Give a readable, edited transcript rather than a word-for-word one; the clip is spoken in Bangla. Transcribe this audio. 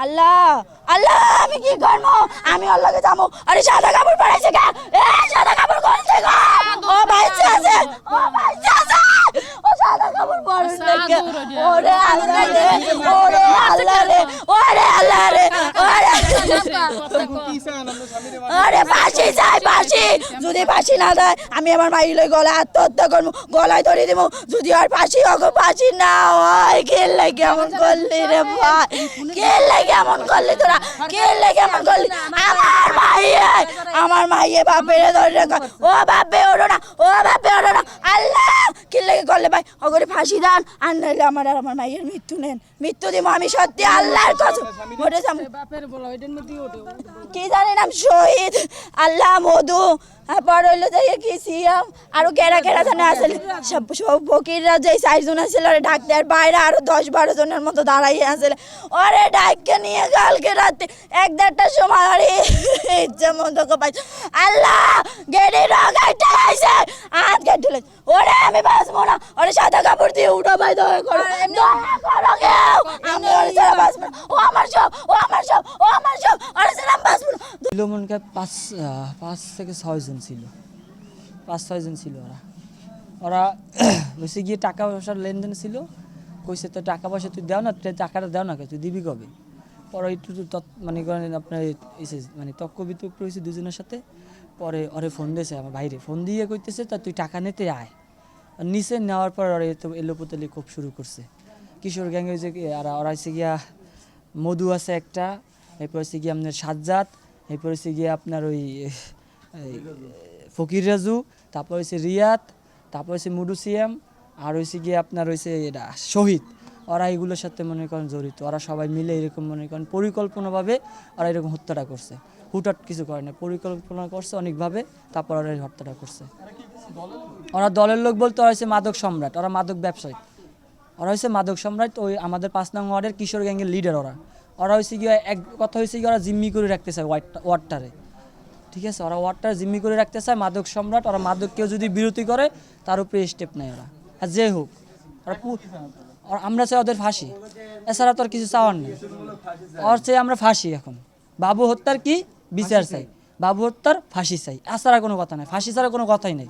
আল্লাহ আল্লাহ আমি কি করবো আমি আল্লাহকে যাবো আরে সাদা কাপড় পরেছে কে সাদা কাপড় খুলতে গো ও বাইচে আছে ও বাইচে আছে ও সাদা কাপড় পরেন দেখে ওরে আল্লাহ রে ওরে আল্লাহ রে ওরে আল্লাহ রে আরে ফাঁসি চাই ফাঁসি যদি ফাঁসি না দেয় আমি আমার মাইর লই গলায় আত্মহত্যা করবো গলায় ধরে দেবো যদি আর ফাঁসি হোক ফাঁসি না হয় কে লাগে এমন করলি রে ভাই কে লাগে এমন করলি তোরা কে লাগে এমন করলি আমার মাইয়ে বাপেরে ধরে রাখা ও বাপে ওড়ো না ও বাপে ওড়ো না আল্লাহ কে লাগে করলে ভাই ওগরে ফাঁসি দেন আর নাইলে আমার আর আমার মাইয়ের মৃত্যু নেন মৃত্যু দিব আমি সত্যি আল্লাহর কসম ওটা কি জানি নাম শহীদ আল্লাহ মধু পর হইলো যাই কি সিয়াম আরো কেরা কেরা জানে আসলে সব ফকিররা যে 4 জন ছিল ডাক্তার বাইরে আরো 10-12 জনের মতো দাঁড়াইয়ে আসলে ওরে ডাক্তার নিয়ে কালকে রাতে 1-1:30টার সময় আরে ইচ্ছা মতো পাই আল্লাহ গেড়ে রাগাইতে আইছে হাত কেটে ওরে আমি বাঁচবো না ওরে সাদা কাপড় দিয়ে উঠো ভাই দয়া করো কেউ আমি ওরে ছাড়া বাঁচবো না ও আমার সব ও আমার সব ও আমার সব ওরে ছাড়া বাঁচবো না মনকে 5 থেকে 6 জন ছিল 5-6 জন ছিল ওরা হয়েছে গিয়ে টাকা পয়সার লেনদেন ছিল কইছে তো টাকা পয়সা তুই দাও না টাকাটা দাও না তুই দিবি কবে পরে একটু মানে করেন আপনার মানে তক্ক বিতর্ক হয়েছে দুজনের সাথে পরে ওরে ফোন দিয়েছে আমার বাইরে ফোন দিয়ে কইতেছে তা তুই টাকা নিতে আয় নিচে নেওয়ার পর ওরা তো এলোপতলি খুব শুরু করছে কিশোর গ্যাং হয়েছে আর ওরা হচ্ছে গিয়া মধু আছে একটা এরপর হচ্ছে গিয়ে আপনার সাজ্জাদ এরপর হচ্ছে গিয়ে আপনার ওই ফকির রাজু তারপর হচ্ছে রিয়াদ তারপর হচ্ছে মুডুসিয়াম আর হচ্ছে গিয়ে আপনার হচ্ছে এটা শহীদ ওরা এগুলোর সাথে মনে করেন জড়িত ওরা সবাই মিলে এরকম মনে করেন পরিকল্পনাভাবে ওরা এরকম হত্যাটা করছে হুটহাট কিছু করে না পরিকল্পনা করছে অনেকভাবে তারপর ওরা হত্যাটা করছে ওরা দলের লোক বলতে ওরা হচ্ছে মাদক সম্রাট ওরা মাদক ব্যবসায়ী ওরা হচ্ছে মাদক সম্রাট ওই আমাদের 5 নং ওয়ার্ডের কিশোর গ্যাংয়ের লিডার ওরা হচ্ছে গিয়ে এক কথা হয়েছে কি ওরা জিম্মি করে রাখতে চায় ওয়ার্ডটারে ঠিক আছে ওরা ওয়ার্ডটারে জিম্মি করে রাখতে চায় মাদক সম্রাট ওরা মাদক কেউ যদি বিরতি করে তার উপরে স্টেপ নেয় ওরা আর যে হোক ওরা আমরা চাই ওদের ফাঁসি এছাড়া তো আর কিছু চাওয়ার নেই ওর চাই আমরা ফাঁসি এখন বাবু হত্যার কি বিচার চাই বাবু হত্যার ফাঁসি চাই এছাড়া কোনো কথা নাই ফাঁসি ছাড়া কোনো কথাই নেই